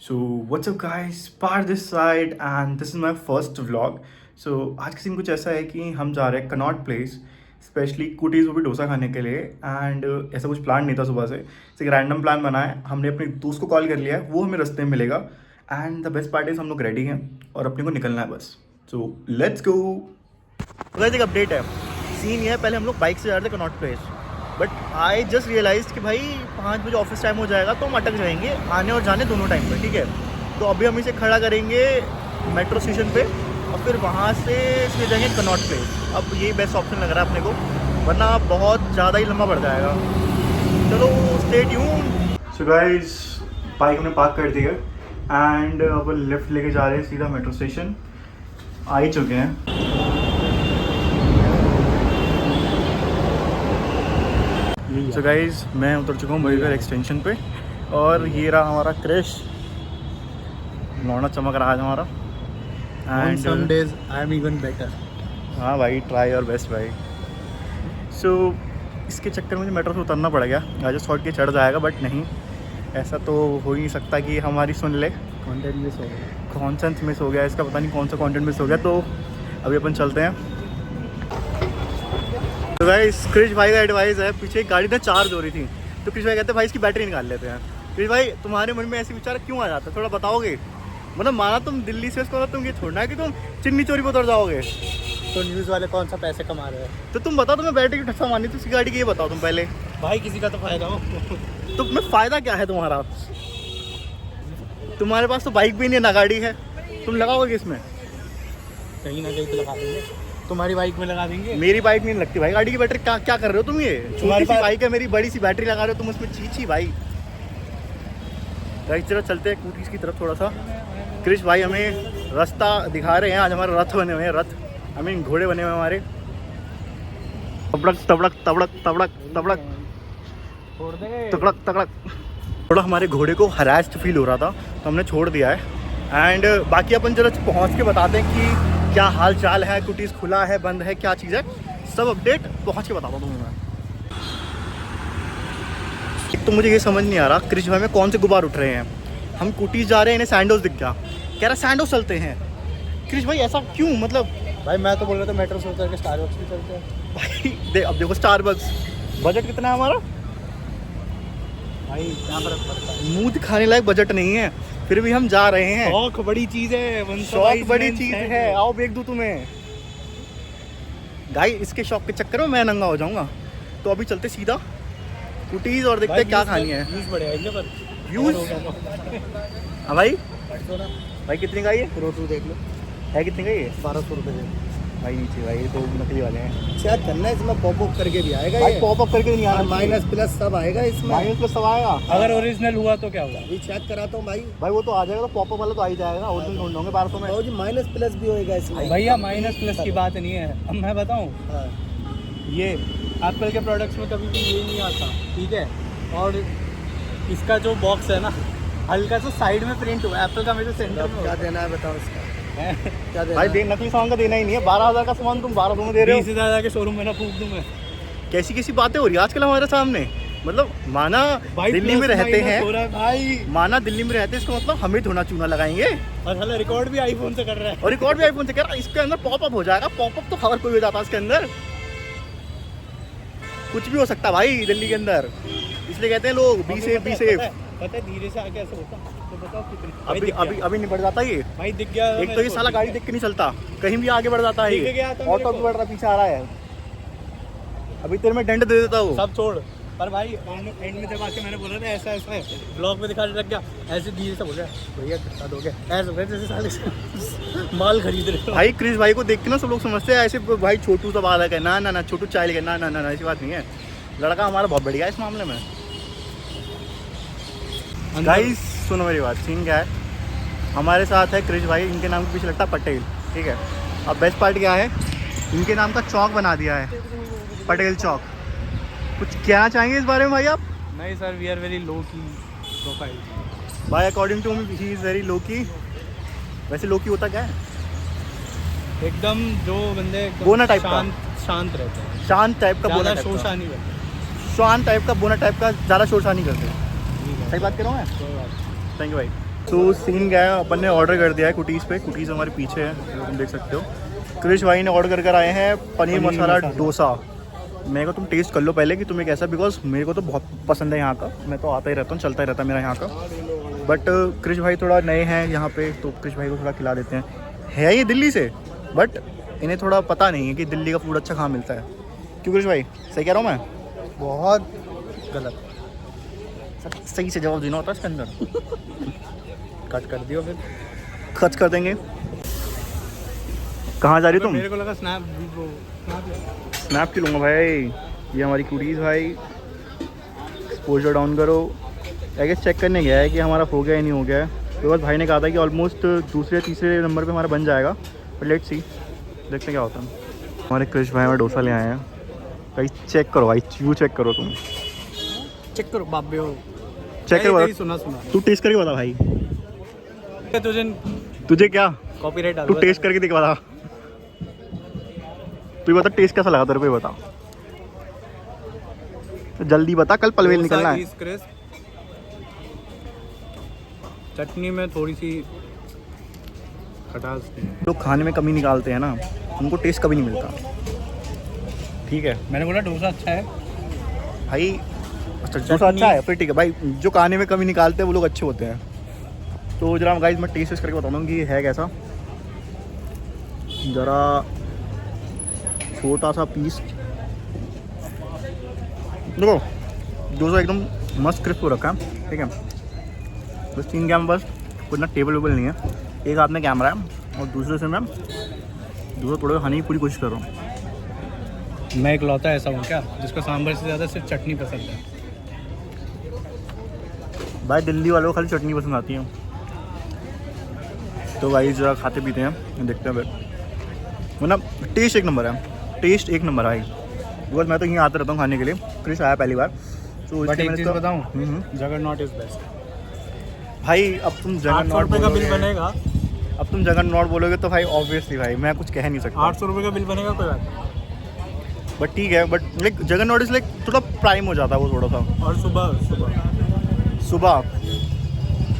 So what's up guys, Par this side and this is my first vlog. So आज का scene कुछ ऐसा है कि हम जा रहे हैं कनॉट प्लेस, स्पेशली कुटीज़ वो भी डोसा खाने के लिए। एंड ऐसा कुछ प्लान नहीं था सुबह से, एक रैंडम प्लान बना है। हमने अपने दोस्त को कॉल कर लिया है, वो हमें रास्ते में मिलेगा। And the best part is हम लोग रेडी हैं और अपने को निकलना है बस। So let's go. एक अपडेट है, सीन ये है, पहले हम लोग बाइक से जा रहे थे Connaught Place, but I just realise कि भाई 5 बजे ऑफिस टाइम हो जाएगा तो हम अटक जाएंगे आने और जाने दोनों टाइम पे, ठीक है। तो अभी हम इसे खड़ा करेंगे मेट्रो स्टेशन पे और फिर वहाँ से इसमें जाएंगे कनॉट प्लेस। अब ये बेस्ट ऑप्शन लग रहा है अपने को, वरना बहुत ज़्यादा ही लंबा पड़ जाएगा। चलो stay tune. So guys, bike हमने पार्क कर दी है एंड अब लेफ्ट लेके जा रहे हैं सीधा मेट्रो स्टेशन। आ ही चुके हैं। सो गाइज, मैं उतर चुका हूँ मयूर एक्सटेंशन पे और ये रहा हमारा क्रिश। लौंडा चमक रहा है हमारा। And some days I am even better. हाँ भाई, ट्राई योर बेस्ट भाई। सो इसके चक्कर में मुझे मेट्रो से उतरना पड़ गया। आज शॉर्ट के चढ़ जाएगा, बट नहीं, ऐसा तो हो ही नहीं सकता कि हमारी सुन ले। कंटेंट मिस हो गया, कॉन्सेंस मिस हो गया इसका, पता नहीं कौन सा कंटेंट मिस हो गया। तो अभी अपन चलते हैं। तो गाइस, क्रिश भाई का एडवाइस है, पीछे एक गाड़ी ना चार्ज हो रही थी तो क्रिश भाई कहते हैं भाई इसकी बैटरी निकाल लेते हैं। क्रिश भाई, तुम्हारे मन में ऐसे विचार क्यों आ जाता है, थोड़ा बताओगे? मतलब माना तुम दिल्ली से उसको, तुम ये छोड़ना है कि तुम चिन्नी चोरी पर उतर जाओगे। तो न्यूज़ वाले कौन सा पैसे कमा रहे हैं? तो तुम बताओ, तुम्हें बैटरी की ठस्सा मारनी थी उसकी गाड़ी की, ये बताओ तुम पहले। भाई किसी का तो फायदा हो। तो तुम्हें फ़ायदा क्या है तुम्हारा? तुम्हारे पास तो बाइक भी नहीं है ना गाड़ी है, तुम लगाओगे किसमें? कहीं ना कहीं तो लगा देंगे, तुम्हारी बाइक में लगा देंगे। मेरी बाइक नहीं लगती भाई गाड़ी की बैटरी। क्या कर रहे हो तुम? ये छोटी सी बाइक है मेरी, बड़ी सी बैटरी लगा रहे हो तुम उसमें। छी भाई। गाइस चलो चलते हैं कूटीज की तरफ थोड़ा सा। क्रिश भाई हमें रास्ता दिखा रहे हैं। आज हमारे रथ बने हुए हैं, रथ आई मीन घोड़े बने हुए हैं हमारे। तबड़क तबड़क तबड़क तबड़क तबड़क तकड़क तकड़क। थोड़ा हमारे घोड़े को हरास्ट फील हो रहा था तो हमने छोड़ दिया है। एंड बाकी अपन जरा पहुँच के बताते हैं कि क्या हाल चाल है, कुटीज़ खुला है, बंद है, क्या चीज़ है, सब अपडेट पहुंच के बताता हूँ तुम्हें मैं। एक तो मुझे ये समझ नहीं आ रहा क्रिश भाई में कौन से गुब्बार उठ रहे हैं। हम कुटीज़ जा रहे हैं, इन्हें सैंडोज दिख गया, कह रहा सैंडोज चलते हैं। क्रिश भाई ऐसा क्यों? मतलब भाई मैं तो बोल रहा था मेट्रो से उतर के स्टारबक्स भी चलते हैं। भाई अब देखो स्टारबक्स, बजट कितना है हमारा? भाई क्या फर्क पड़ता है, मुँह दिखाने लायक बजट नहीं है, फिर भी हम जा रहे हैं। शौक बड़ी चीज़ है, शौक बड़ी चीज़ है। आओ बेच दूँ तुम्हें। गाइस इसके शौक के चक्कर में मैं नंगा हो जाऊंगा। तो अभी चलते सीधा कुटीज़ और देखते हैं क्या खानी है। व्यूज़ बढ़िया पर व्यूज़। हाँ भाई, भाई कितने का ये रोटू देख लो, है? कितने का ये? 1200 रुपये दे भाई नीचे भाई, ये तो नकली वाले हैं। चेक करना है, इसमें पॉपअप करके भी आएगा। भाई ये पॉपअप करके नहीं आ रहा, माइनस प्लस सब आएगा इसमें। माइनस प्लस सब आएगा। अगर ओरिजिनल हुआ तो क्या होगा? अभी चेक कराता हूँ भाई। भाई वो तो आ जाएगा, तो पॉपअप वाला तो आ ही जाएगा। ओरिजिनल ढूंढ लोगे 1200 में। जी माइनस प्लस भी होएगा इसमें। भैया माइनस प्लस की बात नहीं है। अब मैं बताऊं, हाँ। ये एप्पल के प्रोडक्ट्स में कभी भी ये नहीं आता, ठीक है। और इसका जो बॉक्स है ना, हल्का सा साइड में प्रिंट हुआ है, एप्पल का मेरे सेंटर में। क्या देना है बताओ इसका? क्या देना भाई नकली सामान का देना ही नहीं है। 12,000 का सामान तुम 1200 में दे रहे हो। 20,000 के शोरूम में ना फूक दूं मैं। कैसी कैसी बातें हो रही है आजकल हमारे सामने। मतलब माना दिल्ली में रहते हैं भाई, माना दिल्ली में रहते हैं, इसका मतलब हमें थोड़ा चूना लगाएंगे। और साला रिकॉर्ड भी आईफोन से कर रहा है। और रिकॉर्ड भी आईफोन से कर रहा है। इसके अंदर पॉपअप हो जाएगा। पॉपअप तो खबर कोई हो जाता है इसके अंदर, कुछ भी हो सकता है भाई दिल्ली के अंदर। इसलिए कहते हैं लोग बी सेफ बी सेफ। पता है धीरे से आके ऐसा होता, तो बताओ अभी कितनी अभी अभी नहीं बढ़ जाता ये। भाई दिख गया। एक तो ये साला गाड़ी देख के नहीं चलता, कहीं भी आगे बढ़ जाता है दिख गया ये। था मेरे ऑटो को। भी बढ़ रहा, पीछे आ रहा है। अभी तेरे में दंड दे देता वो। सब छोड़, पर भाई एंड में जब आके मैंने बोला ना ऐसा ऐसा है, ब्लॉग में दिखाने लग गया, ऐसे धीरे से बोल रहा भैया कितना दोगे, ऐसे हो गया जैसे साले से माल खरीद रहे हो। भाई क्रिश भाई को देख के ना सब लोग समझते हैं ऐसे भाई छोटू सा बालक है। ना ना ना, छोटू चाय लेके ना ना ना, ऐसी बात नहीं है। लड़का हमारा बहुत बढ़िया है इस मामले में। गाइस सुनो मेरी बात, सीन क्या है, हमारे साथ है क्रिश भाई, इनके नाम के पीछे लगता है पटेल, ठीक है। अब बेस्ट पार्ट क्या है, इनके नाम का चौक बना दिया है, पटेल चौक। कुछ कहना चाहेंगे इस बारे में भाई आप? नहीं sir, we are very low key profile. भाई according to me he is very low key. वैसे लो की होता क्या है? एकदम जो बंदे बोना टाइप का। शांत रहते हैं, शांत टाइप का, बोना ज़्यादा टाइप का, शोशा नहीं करते। शांत टाइप का, बोना टाइप का, ज़्यादा शोरशा नहीं करते। ठीक है, सही बात कर रहा हूँ मैं? कोई बात नहीं। थैंक यू भाई। तो सीन क्या है, अपन ने ऑर्डर कर दिया है कुटीज़ पे। कुटीज़ हमारे पीछे है, जो तुम देख सकते हो। क्रिश भाई ने ऑर्डर कर आए हैं पनीर मसाला डोसा। मेरे को तुम टेस्ट कर लो पहले कि तुम्हें कैसा, बिकॉज मेरे को तो बहुत पसंद है यहाँ का। मैं तो आता ही रहता हूँ, चलता ही रहता है मेरा यहाँ का। बट क्रिश भाई थोड़ा नए हैं यहाँ पे, तो क्रिश भाई को थोड़ा खिला देते हैं। है ये दिल्ली से, बट इन्हें थोड़ा पता नहीं है कि दिल्ली का फूड अच्छा कहाँ मिलता है। क्यों क्रिश भाई, सही कह रहा हूँ मैं? बहुत गलत। सही से जवाब देना होता है इसके अंदर। कट कर दियो फिर। खर्च कर देंगे। कहाँ जा रही हो तुम? मेरे को लगा स्नैप स्नैप क्यों लूँगा भाई? ये हमारी कुटीज़ भाई। एक्सपोजर डाउन करो। आई गेस चेक करने गया है कि हमारा हो गया या नहीं हो गया है। तो बस भाई ने कहा था कि ऑलमोस्ट दूसरे तीसरे नंबर पे हमारा बन जाएगा, बट लेट्स सी, देखते हैं क्या होता है। हमारे क्रिश भाई हमारा डोसा ले आए हैं भाई। चेक करो भाई, व्यू चेक करो तुम। चेक करो बाबे हो। चेक करो, सुना तू टेस्ट करके बता भाई। तुझे क्या कॉपीराइट तू टेस्ट करके देख बता। तू बता टेस्ट कैसा लगा तेरे को, बता तो जल्दी बता, कल पलवेल निकलना है। चटनी में थोड़ी सी खटास थी। लोग खाने में कमी निकालते हैं ना, उनको टेस्ट कभी नहीं मिलता। ठीक है मैंने बोला डोसा अच्छा है भाई। अच्छा डोसा अच्छा है फिर ठीक है भाई। जो खाने में कमी निकालते हैं वो लोग अच्छे होते हैं। तो जरा गाइस मैं टेस्ट करके बताता हूँ कि है कैसा। ज़रा छोटा सा पीस देखो, डोसा एकदम मस्त क्रिस्प हो रखा है। ठीक है, बस 3 कैम, बस कुछ ना टेबल वेबल नहीं है। एक हाथ में कैमरा है और दूसरे से मैं डोसा थोड़ा खाने की पूरी कोशिश कर रहा हूँ। मैं एक लौता ऐसा हूँ क्या जिसको सांभर से ज़्यादा सिर्फ चटनी पसंद है। भाई दिल्ली वालों को खाली चटनी पसंद आती है। तो भाई ज़रा खाते पीते हैं, देखते हैं फिर। मतलब टेस्ट एक नंबर है, टेस्ट एक नंबर है। बिकॉज मैं तो यहीं आता रहता हूँ खाने के लिए। क्रिश आया पहली बार, तो बट एक चीज़ बताऊँ, जगरनॉट इज़ बेस्ट भाई। अब तुम जगरनॉट का बिल बनेगा। अब तुम जगरनॉट बोलोगे तो भाई ऑब्वियसली भाई मैं कुछ कह नहीं सकता। 800 रुपये का बिल बनेगा, कोई बात नहीं। बट ठीक है, but like juggernaut is like थोड़ा प्राइम हो जाता है वो थोड़ा सा। और सुबह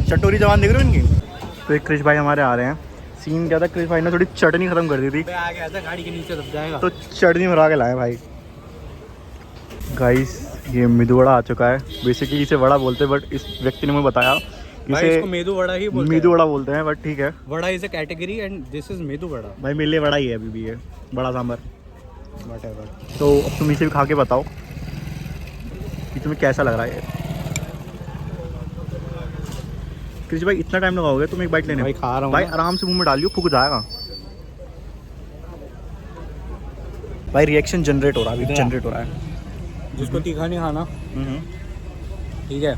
चटोरी जवान देख रहे हो इनकी। तो एक क्रिश भाई हमारे आ रहे हैं। सीन क्या था, क्रिश भाई ने थोड़ी चटनी ख़त्म कर दी थी, आ गया था गाड़ी के नीचे दब जाएगा, तो चटनी भरा के लाए भाई। गाइस ये मेदू वड़ा आ चुका है। बेसिकली इसे वड़ा बोलते हैं, बट इस व्यक्ति ने मुझे बताया इसे मेदू वड़ा ही बोलते हैं। मेदू वड़ा बोलते हैं, बट ठीक है। Vada is a category and this is medu vada. भाई मेरे लिए वड़ा ही है अभी भी, ये बड़ा सांभर। व्हाटएवर। तो अब तुम इसे भी खा के बताओ कि तुम्हें कैसा लग रहा है ये। क्रिश भाई इतना टाइम लगाओगे तुम एक बाइट लेने? भाई खा रहा हूँ भाई आराम से मुंह में डालियो, फूक जाएगा। भाई रिएक्शन जनरेट हो रहा है, अभी जनरेट हो रहा है। जिसको तीखा नहीं खाना, ठीक है,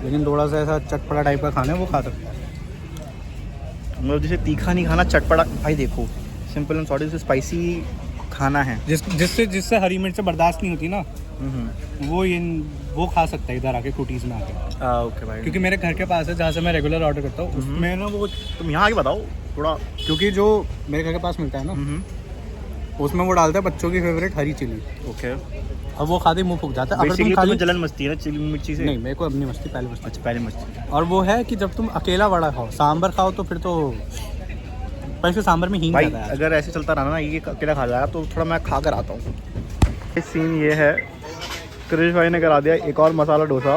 लेकिन थोड़ा सा ऐसा चटपटा टाइप का खाना है वो खा सकता है। मतलब जिसे तीखा नहीं खाना, चटपटा। भाई देखो सिंपल एंड शॉर्ट, स्पाइसी खाना है। जिससे हरी मिर्च बर्दाश्त नहीं होती ना, वो खा सकता है इधर आके कुटीज़ में आके। ओके भाई, क्योंकि मेरे घर के पास है जहाँ से मैं रेगुलर ऑर्डर करता हूँ, उसमें ना वो, तुम यहाँ आके बताओ थोड़ा। क्योंकि जो मेरे घर के पास मिलता है ना, उसमें वो डालता है बच्चों की फेवरेट हरी चिली। ओके, अब वो खाते ही मुंह फूक जाता है। अगर तुम खाली जलन मस्ती है ना चिली मिर्ची से? नहीं, मेरे को अपनी मस्ती पहले मस्ती। अच्छा पहले मस्ती। और वो है कि जब तुम अकेला वड़ा खाओ, सांभर खाओ, तो फिर तो वैसे सांभर में हींग भाई ज़्यादा है। अगर ऐसे चलता रहा ना, ये अकेला खा जाएगा, तो थोड़ा मैं खा कर आता हूँ। सीन ये है, क्रिश भाई ने करा दिया एक और मसाला डोसा,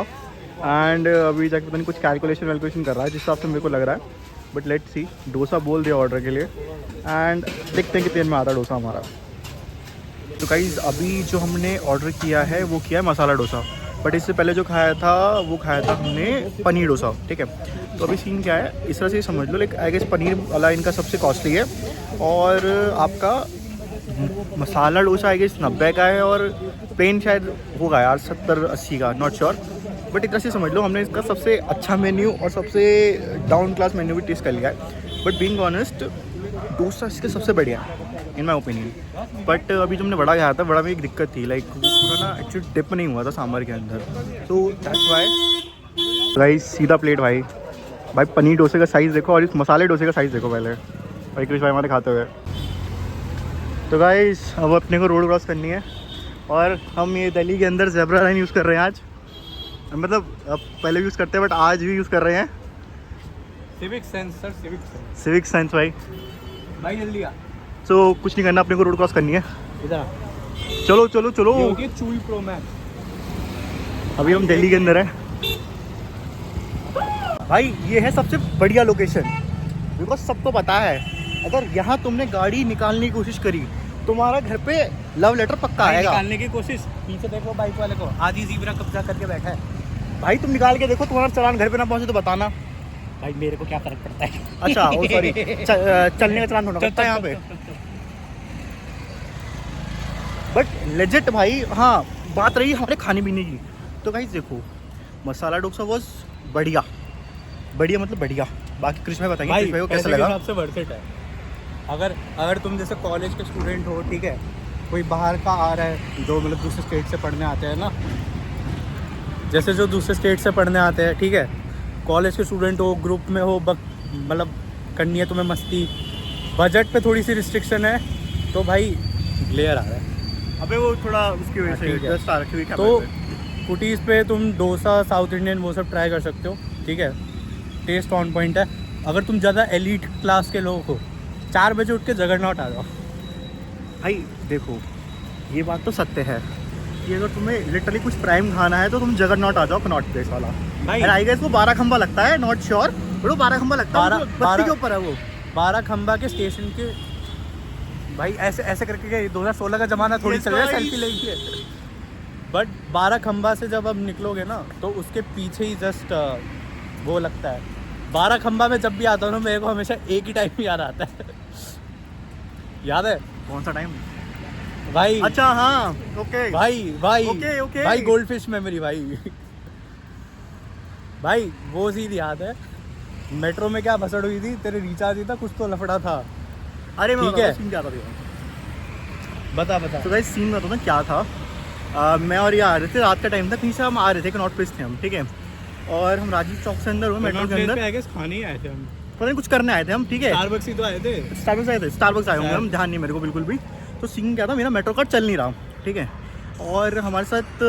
एंड अभी जाके पता नहीं कुछ कैलकुलेशन कर रहा है जिस हिसाब से मेरे को लग रहा है। बट लेट्स सी, डोसा बोल दिया ऑर्डर के लिए, एंड देखते हैं कितने दिन में आता है डोसा हमारा। तो गाइस अभी जो हमने ऑर्डर किया है वो किया है मसाला डोसा, बट इससे पहले जो खाया था वो खाया था हमने पनीर डोसा। ठीक है, तो अभी सीन क्या है, इस तरह से समझ लो, लाइक आई गेस पनीर वाला इनका सबसे कॉस्टली है, और आपका मसाला डोसा आई गेस 90 का है, और प्लेन शायद होगा यार 70-80 का, नॉट श्योर। बट इतना से समझ लो हमने इसका सबसे अच्छा मेन्यू और सबसे डाउन क्लास मेन्यू भी टेस्ट कर लिया है। बट बीइंग ऑनेस्ट डोसा इसके सबसे बढ़िया है इन माई ओपिनियन। बट अभी जो हमने वड़ा खाया था, वड़ा में एक दिक्कत थी, लाइक वो पूरा ना एक्चुअली डिप नहीं हुआ था सांभर के अंदर, तो दैट्स वाई। राइस सीधा प्लेट भाई। भाई पनीर डोसे का साइज़ देखो और इस मसाले डोसे का साइज़ देखो पहले। भाई क्रिश भाई हमारे खाते हुए। तो गाइस अब अपने को रोड क्रॉस करनी है, और हम ये दिल्ली के अंदर ज़ेब्रा लाइन यूज़ कर रहे हैं आज। मतलब अब पहले भी यूज़ करते हैं, बट आज भी यूज़ कर रहे हैं। Civic sense sir, civic sense. Civic science भाई। भाई जल्दी आ, सो कुछ नहीं करना, अपने को रोड क्रॉस करनी है। इधर आ। चलो चलो चलो। ये होगी चूल प्रो मैक्स। अभी हम दिल्ली के अंदर हैं भाई। ये है सबसे बढ़िया लोकेशन, बिकॉज सबको पता है अगर यहाँ तुमने गाड़ी निकालने की कोशिश करी, तुम्हारा घर पे लव लेटर पक्का आएगा। निकालने की कोशिश, पीछे देखो बाइक वाले को, आधी ज़ीब्रा कब्जा करके बैठा है। भाई तुम निकाल के देखो, तुम्हारा चालान घर पे ना पहुंचे तो बताना। भाई मेरे को क्या फर्क पड़ता है। अच्छा ओ सॉरी, चलने का चालान होना पड़ता है यहाँ पे। बट लेजिट भाई। हाँ, बात रही हमारे खाने पीने की, तो गाइस देखो मसाला डोसा वॉज बढ़िया, बढ़िया मतलब बढ़िया। बाकी कृष्ण भाई बताएंगे, कृष्ण भाई को कैसा लगा। हिसाब से वर्थ इट है। अगर तुम जैसे कॉलेज के स्टूडेंट हो, ठीक है, कोई बाहर का आ रहा है, जो मतलब दूसरे स्टेट से पढ़ने आते हैं ना, जैसे जो दूसरे स्टेट से पढ़ने आते हैं, ठीक है, कॉलेज के स्टूडेंट हो, ग्रुप में हो, मतलब करनी है तुम्हें मस्ती, बजट पे थोड़ी सी रिस्ट्रिक्शन है, तो भाई ग्लेयर आ रहा है। अबे वो थोड़ा उसकी वजह से ठीक है। दस्त आ रखी हुई, क्या तो बात है। कुटीज़ पे तुम डोसा, साउथ इंडियन, वो सब ट्राई कर सकते हो, ठीक है, टेस्ट ऑन पॉइंट है। अगर तुम ज़्यादा एलीट क्लास के लोग हो, 4 बजे उठ के जगरनॉट आ जाओ। भाई देखो ये बात तो सत्य है कि अगर तुम्हें लिटरली कुछ प्राइम खाना है तो तुम जगरनॉट आ जाओ, कनॉट प्लेस वाला। भाई एंड आई गेस वो 12 खंबा लगता है, नॉट श्योर, बट वो 12 खंबा लगता है, 12 बस्ती के ऊपर है वो। 12 खंबा के स्टेशन के, भाई ऐसे ऐसे करके क्या 2016 का ज़माना थोड़ी Yes, चल रहा है guys. सेल्फी लेके। बट 12 खंबा से जब अब निकलोगे ना, तो उसके पीछे ही जस्ट वो लगता है। 12 खंबा में जब भी आता हूँ ना, मेरे को हमेशा एक ही टाइम याद आता है। याद है कौन सा टाइम? भाई? अच्छा हाँ, ओके भाई ओके। भाई गोल्ड फिश मेमोरी भाई। भाई वो चीज़ याद है, मेट्रो में क्या भसड़ हुई थी, तेरे रिचार्ज ही था, कुछ तो लफड़ा था। अरे मैं ठीक है। सीन क्या था बता तो गाइस सीन में बताऊँ ना क्या था। मैं और ये आ रहे थे, रात का टाइम था, कहीं से हम आ रहे थे, कनॉट प्लेस थे हम, ठीक है, और हम राजीव चौक से अंदर हुए, मेट्रो के अंदर खाने ही आए थे हम, पता नहीं कुछ करने आए थे हम, ठीक है। स्टारबक्स ही तो आए थे। स्टारबक्स आए होंगे हम, ध्यान नहीं मेरे को बिल्कुल भी। तो सीन क्या था, मेरा मेट्रो कार्ड चल नहीं रहा, ठीक है, और हमारे साथ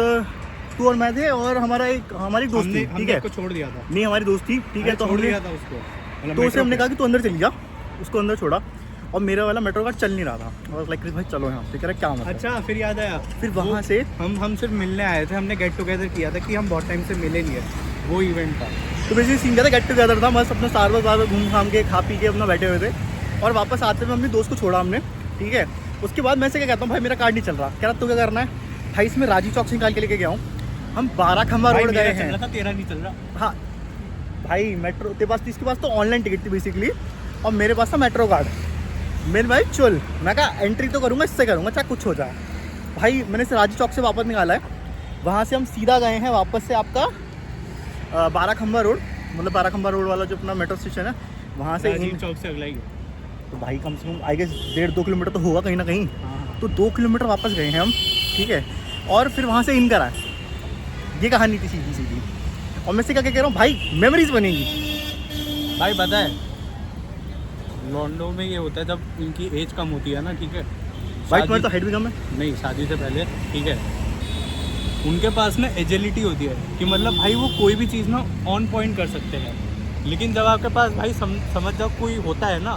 तू और मैं थे, और हमारी दोस्त थी, ठीक है, छोड़ दिया था। नहीं हमारी दोस्त थी, ठीक है, तो छोड़ हमने दिया था उसको, तो उसे हमने कहा कि तू अंदर चली जा, उसको अंदर छोड़ा, और मेरा वाला मेट्रो कार्ड चल नहीं रहा था, और लाइक भाई चलो यहाँ से, कह रहा क्या मतलब। अच्छा फिर याद आया, फिर वहाँ से हम सिर्फ मिलने आए थे, हमने गेट टुगेदर किया था कि हम बहुत टाइम से मिले नहीं है, वो इवेंट था। तो बेसिकली सीन क्या था, गेट टुगेदर था, बस अपना स्टारबक्स घूम घाम के खा पी के अपना बैठे हुए थे, और वापस आते हुए अपने दोस्त को छोड़ा हमने, ठीक है। उसके बाद मैं से क्या कहता हूँ, भाई मेरा कार्ड नहीं चल रहा, कह रहा तू क्या करना है भाई, इसमें राजीव चौक से निकाल के लेके गया हूँ, हम 12 खंबा रोड गए हैं। तेरा नहीं चल रहा। हाँ भाई, मेट्रो तेरे पास, इसके पास तो ऑनलाइन टिकट थी बेसिकली, और मेरे पास था मेट्रो कार्ड। मेरे भाई चल, मैं कहा एंट्री तो करूँगा, इससे करूँगा चाहे कुछ हो जाए। भाई मैंने इसे राजीव चौक से वापस निकाला है, वहाँ से हम सीधा गए हैं वापस से आपका 12 खंबा रोड, मतलब 12 खंबा रोड वाला जो अपना मेट्रो स्टेशन है, वहाँ से राजीव चौक से अगला ही। तो भाई कम से कम आई गेस 1.5-2 किलोमीटर तो होगा कहीं ना कहीं, तो 2 किलोमीटर वापस गए हैं हम, ठीक है, और फिर वहाँ से इन करा। ये कहानी थी सीधी सीधी, और मैं से क्या कह रहा हूँ भाई, मेमोरीज बनेगी। भाई पता है लॉन्डो में ये होता है, जब इनकी एज कम होती है ना, ठीक है, भाई तुम्हारी तो हाइट भी कम है। नहीं, शादी से पहले, ठीक है, उनके पास ना एजिलिटी होती है कि मतलब भाई वो कोई भी चीज़ ना ऑन पॉइंट कर सकते हैं। लेकिन जब आपके पास भाई समझ जाओ कोई होता है ना,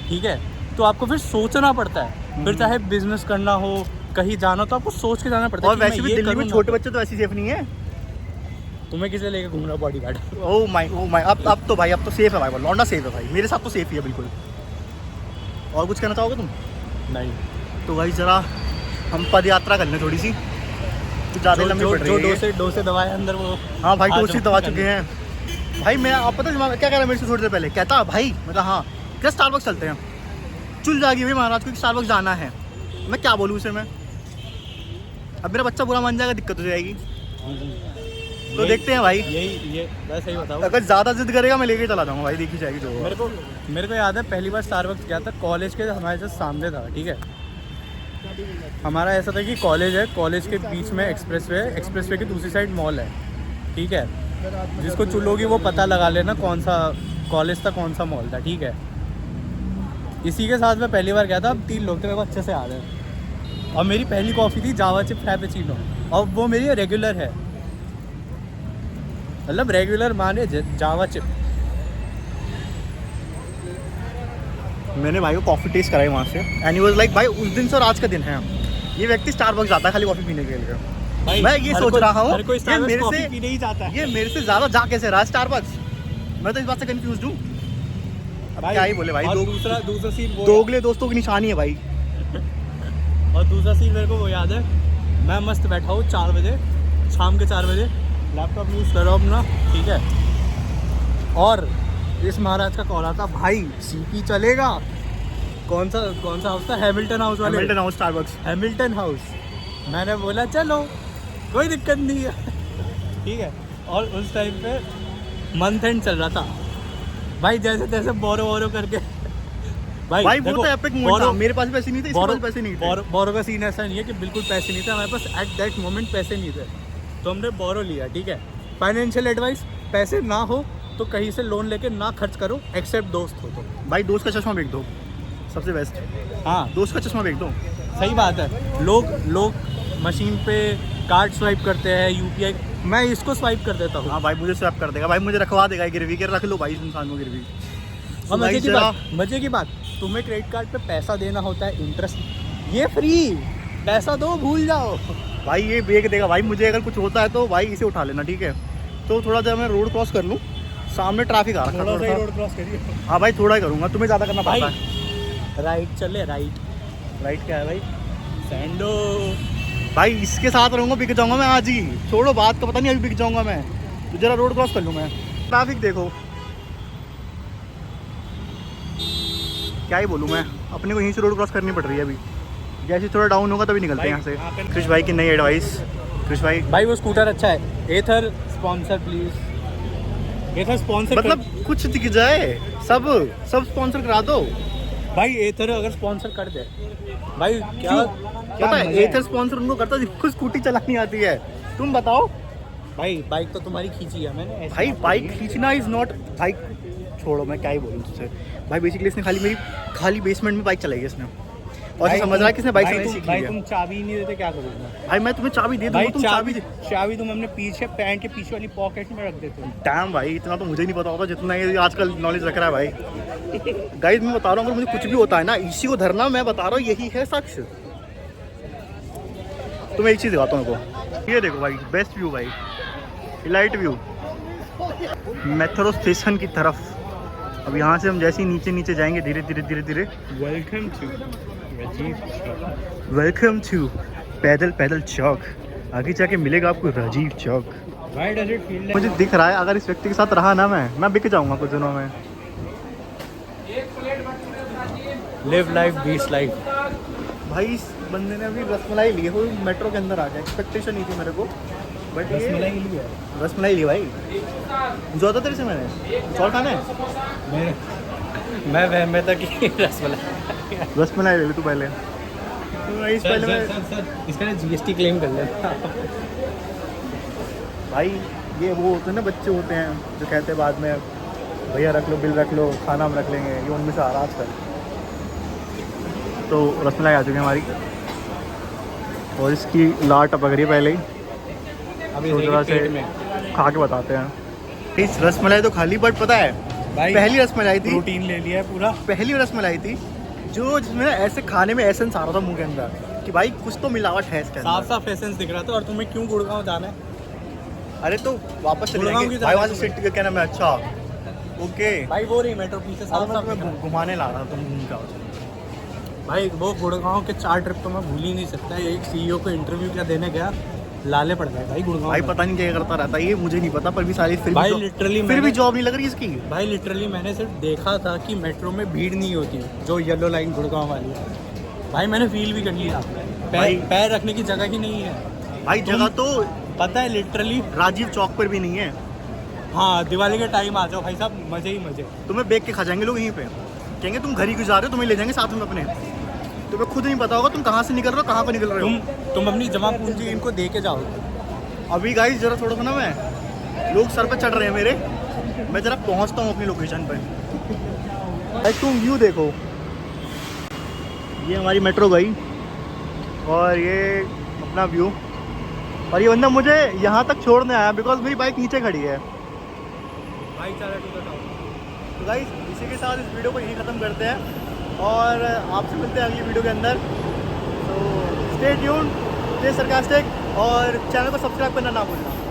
ठीक है, तो आपको फिर सोचना पड़ता है, फिर चाहे बिजनेस करना हो, कहीं जाना, तो आपको सोच के जाना पड़ता है। और वैसे भी दिल्ली में छोटे बच्चे तो ऐसी सेफ नहीं है। तुम्हें किसे लेके घूम रहा बॉडी गार्ड? ओ माय अब तो भाई, अब तो सेफ है भाई, लौंडा सेफ है भाई, मेरे साथ तो सेफ ही है बिल्कुल। और कुछ कहना चाहोगे तुम? नहीं। तो भाई जरा हम पद यात्रा कर लें थोड़ी सी, तो ज़्यादा लंबी पड़ रही है। डोसे दवाए अंदर वो। हाँ भाई, डोसे दबा चुके हैं भाई। मैं, आप पता है क्या कह रहा है मेरे से थोड़ी देर पहले, कहता भाई, मैं कहा हाँ क्या स्टारबक्स चलते हैं, चुल जाएगी भाई महाराज को स्टारबक्स जाना है। मैं क्या बोलूँ उसे, मैं अब मेरा बच्चा बुरा मान जाएगा, दिक्कत हो जाएगी। तो देखते हैं भाई, ये वैसे ही बताओ, अगर ज़्यादा जिद करेगा मैं लेके चला जाऊँगा भाई, देखी जाएगी जो। मेरे को याद है पहली बार स्टारबक्स गया था, कॉलेज के हमारे जो सामने था, ठीक है, हमारा ऐसा था कि कॉलेज है, कॉलेज के बीच में एक्सप्रेसवे की दूसरी साइड मॉल है, ठीक है, जिसको चुलोगी वो पता लगा लेना कौन सा कॉलेज था, कौन सा मॉल था, ठीक है। इसी के साथ मैं पहली बार गया था, अब 3 लोग थे, मेरे को अच्छे से याद है, और मेरी पहली कॉफ़ी थी जावा चिप फ्रैपेचिनो, और वो मेरी रेगुलर है, मतलब रेगुलर माने जावा चिप, मैंने भाई को कॉफ़ी टेस्ट कराई वहाँ से एंड ही वाज लाइक भाई उस दिन से और आज का दिन है, ये व्यक्ति स्टारबक्स जाता है खाली कॉफ़ी पीने के लिए। भाई मैं ये सोच रहा हूँ ये मेरे से पीने ही जाता है। ये मेरे से ज़्यादा जा कैसे रहा स्टारबक्स, मैं तो इस बात से कंफ्यूज हूँ। अब क्या ही बोले भाई, और दूसरा सीन वो दोगले दोस्तों की निशानी है भाई। और दूसरा सीन मेरे को वो याद है, मैं मस्त बैठा हूँ 4 बजे, शाम के 4 बजे लैपटॉप यूज़ कर रहा हूँ अपना, ठीक है, और इस महाराज का कॉल आता, भाई सीपी चलेगा। कौन सा हाउस था? हैमिल्टन हाउस वाले, Hamilton house Starbucks, Hamilton house. मैंने बोला चलो कोई दिक्कत नहीं है, ठीक है। और उस टाइम पे मंथ एंड चल रहा था भाई, जैसे तैसे बोरो करके भाई वो तो एपिक मोमेंट था। मेरे पास पैसे नहीं थे, इसके पास पैसे नहीं थे। बोरो का सीन ऐसा नहीं है कि बिल्कुल पैसे नहीं थे हमारे पास, एट दैट मोमेंट पैसे नहीं थे, तो हमने बोरो लिया, ठीक है। फाइनेंशियल एडवाइस, पैसे ना हो तो कहीं से लोन लेके ना खर्च करो, एक्सेप्ट दोस्त हो तो। भाई दोस्त का चश्मा बेच दो, सबसे बेस्ट। हाँ दोस्त का चश्मा बेच दो, सही बात है। लोग मशीन पे कार्ड स्वाइप करते हैं, यूपीआई, मैं इसको स्वाइप कर देता हूँ। हाँ भाई मुझे स्वैप कर देगा भाई, मुझे रखवा देगा गिरवी के, रख लो भाई इस इंसान को गिरवी। और मजे की बात, तुम्हें क्रेडिट कार्ड पे पैसा देना होता है, इंटरेस्ट, ये फ्री, पैसा दो भूल जाओ भाई, ये बेच देगा भाई मुझे। अगर कुछ होता है तो भाई इसे उठा लेना, ठीक है। तो थोड़ा सा मैं रोड क्रॉस कर लूँ, सामने ट्रैफिक आ रहा है, थोड़ा सा रोड क्रॉस करिए। हाँ भाई थोड़ा ही करूँगा, तुम्हें ज़्यादा करना पड़ता है। राइट चले, राइट क्या है भाई? सैंडो भाई इसके साथ रहूँगा, बिक जाऊँगा मैं आज ही, छोड़ो बात का, पता नहीं अभी बिक जाऊँगा मैं। तो जरा रोड क्रॉस कर लूँ मैं, ट्रैफिक देखो, क्या ही बोलूँ मैं, अपने को यहीं से रोड क्रॉस करनी पड़ रही है अभी। जैसे थोड़ा डाउन होगा तभी निकलते हैं यहाँ से। कृष भाई की नई एडवाइस, कृष भाई वो स्कूटर अच्छा है, एथर स्पॉन्सर प्लीज, एथर स्पॉन्सर मतलब कुछ दिख जाए, सब स्पॉन्सर करा दो भाई। एथर अगर स्पॉन्सर कर दे भाई, क्या पता है, एथर स्पॉन्सर उनको करता है जिनको स्कूटी चलानी आती है। तुम बताओ भाई, बाइक तो तुम्हारी खींची है मैंने भाई, बाइक खींचना इज नॉट, बाइक छोड़ो, मैं क्या ही बोलूँ तुझसे भाई। बेसिकली इसने खाली बेसमेंट में बाइक चलाई है इसने, और समझ रहा है कि इसने बाइक चलानी सीख ली है। तुम चाबी नहीं देते क्या करोगे भाई? मैं तुम्हें चाबी दे दूंगा, तुम चाबी तुम अपने पीछे पैंट के पीछे वाली पॉकेट में रख देते हो। डैम भाई, इतना तो मुझे नहीं पता होता जितना ये आजकल नॉलेज रख रहा है भाई। गाइस मैं बता रहा हूँ, अगर मुझे कुछ भी होता है ना, इसी को धरना, मैं बता रहा हूँ यही है सच। तुम्हें एक चीज़ दिखाता हूँ आपको, ये देखो भाई, बेस्ट व्यू भाई, लाइट व्यू मेट्रो स्टेशन की तरफ। अब यहाँ से हम जैसे ही नीचे जाएंगे, धीरे धीरे वेलकम टू पैदल चौक। आगे जाके मिलेगा आपको राजीव चौक। मुझे दिख रहा है अगर इस व्यक्ति के साथ रहा ना मैं बिक जाऊंगा कुछ दिनों में। लिव लाइफ बीस लाइफ। भाई इस बंदे ने अभी रसमलाई ली है, वो मेट्रो के अंदर आ गया, एक्सपेक्टेशन नहीं थी मेरे को, बट रसमलाई ली भाई। जो था तेरे से मैंने चौल खाना है, मैं वह में था कि रसमलाई ले ली तू पहले। तो इस पहले मैं इसका जीएसटी क्लेम कर लेता भाई। ये वो होते हैं ना, बच्चे होते हैं जो कहते हैं बाद में भैया रख लो, बिल रख लो, खाना हम रख लेंगे, ये उनमें से आ रहा आजकल। तो रसमलाई आ चुकी है हमारी, और इसकी लाट टपक रही है पहले ही, अभी तो जरा से खा के बताते हैं। इस रसमलाई तो खाली, बट पता है भाई, पहली रसमलाई थी, प्रोटीन ले लिया है पूरा। पहली रसमलाई थी जो जिसमें ऐसे खाने में एसेंस आ रहा था मुंह के अंदर कि भाई कुछ तो मिलावट है इसके अंदर। साफ एसेंस दिख रहा था। और तुम्हें क्यों गुड़गांव जाना है? अरे तो वापस चले गुड़गांव जाएंगे की भाई, वहाँ तरफ से सिटी का कहना मैं। अच्छा ओके भाई, वो रही मेट्रो पीछे अब साफ मैं तुम्हें घुमाने ला रहा था, तुम घूम जाओ। भाई वो गुड़गांव के 4 ट्रिप तो मैं भूल ही नहीं सकता। एक सीईओ को इंटरव्यू क्या देने गया, लाले पड़ गए भाई गुड़गांव भाई में। पता नहीं क्या करता रहता है ये, मुझे नहीं पता, पर भी सारी भाई लिटरली फिर भी जॉब नहीं लग रही इसकी। भाई लिटरली मैंने सिर्फ देखा था कि मेट्रो में भीड़ नहीं होती, जो येलो लाइन गुड़गांव वाली है। भाई मैंने फील भी कर लिया, पैर रखने की जगह ही नहीं है भाई। जगह तो पता है लिटरली राजीव चौक पर भी नहीं है। हाँ, दिवाली के टाइम आ जाओ भाई साहब, मजे ही मजे। तुम्हें बेच के खा जाएंगे लोग यहीं पे, कहेंगे तुम घर ही क्यों जा रहे हो, तुम्हें ले जाएंगे साथ में अपने। तुम्हें खुद नहीं पता होगा तुम कहाँ से निकल रहे हो, कहाँ पर निकल रहे हो। तुम अपनी जमा पूंजी इनको दे के जाओ। अभी गाइस जरा थोड़ा सा ना, मैं लोग सर पे चढ़ रहे हैं मेरे, मैं जरा पहुंचता हूँ अपनी लोकेशन पे। भाई तुम व्यू देखो, ये हमारी मेट्रो गई और ये अपना व्यू, और ये बंदा मुझे यहाँ तक छोड़ने आया बिकॉज मेरी बाइक नीचे खड़ी है। भाईचारा टू द टॉप। तो गाइस इसी के साथ इस वीडियो को यही ख़त्म करते हैं। और आपसे मिलते हैं अगली वीडियो के अंदर। तो स्टे ट्यून्ड, स्टे सरकास्टिक और चैनल को सब्सक्राइब करना ना भूलना।